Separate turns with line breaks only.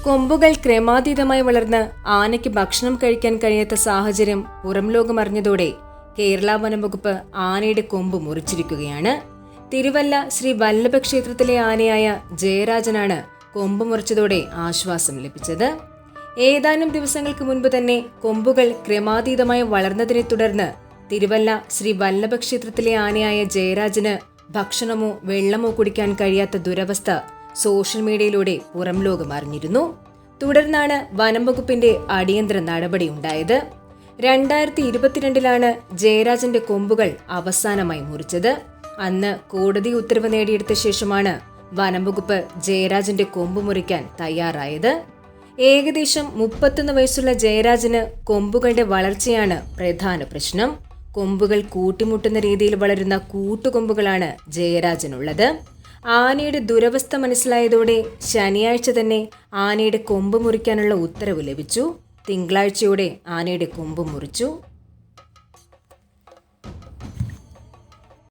കൊമ്പുകൾ ക്രമാതീതമായി വളർന്ന് ആനയ്ക്ക് ഭക്ഷണം കഴിക്കാൻ കഴിയാത്ത സാഹചര്യം പുറം ലോകമറിഞ്ഞതോടെ കേരള വനംവകുപ്പ് ആനയുടെ കൊമ്പ് മുറിച്ചിരിക്കുകയാണ്. തിരുവല്ല ശ്രീ വല്ലഭ ക്ഷേത്രത്തിലെ ആനയായ ജയരാജനാണ് കൊമ്പ് മുറിച്ചതോടെ ആശ്വാസം ലഭിച്ചത്. ഏതാനും ദിവസങ്ങൾക്ക് മുൻപ് തന്നെ കൊമ്പുകൾ ക്രമാതീതമായി വളർന്നതിനെ തുടർന്ന് തിരുവല്ല ശ്രീ വല്ലഭ ക്ഷേത്രത്തിലെ ആനയായ ജയരാജന് ഭക്ഷണമോ വെള്ളമോ കുടിക്കാൻ കഴിയാത്ത ദുരവസ്ഥ സോഷ്യൽ മീഡിയയിലൂടെ പുറം ലോകം അറിഞ്ഞിരുന്നു. തുടർന്നാണ് വനം വകുപ്പിന്റെ അടിയന്തര നടപടി ഉണ്ടായത്. 2022 ജയരാജന്റെ കൊമ്പുകൾ അവസാനമായി മുറിച്ചത്. അന്ന് കോടതി ഉത്തരവ് നേടിയെടുത്ത ശേഷമാണ് വനം വകുപ്പ് ജയരാജന്റെ കൊമ്പ് മുറിക്കാൻ തയ്യാറായത്. ഏകദേശം 31 വയസ്സുള്ള ജയരാജന് കൊമ്പുകളുടെ വളർച്ചയാണ് പ്രധാന പ്രശ്നം. കൊമ്പുകൾ കൂട്ടിമുട്ടുന്ന രീതിയിൽ വളരുന്ന കൂട്ടുകൊമ്പുകളാണ് ജയരാജനുള്ളത്. ആനയുടെ ദുരവസ്ഥ മനസ്സിലായതോടെ ശനിയാഴ്ച തന്നെ ആനയുടെ കൊമ്പ് മുറിക്കാനുള്ള ഉത്തരവ് ലഭിച്ചു. തിങ്കളാഴ്ചയോടെ ആനയുടെ കൊമ്പ് മുറിച്ചു.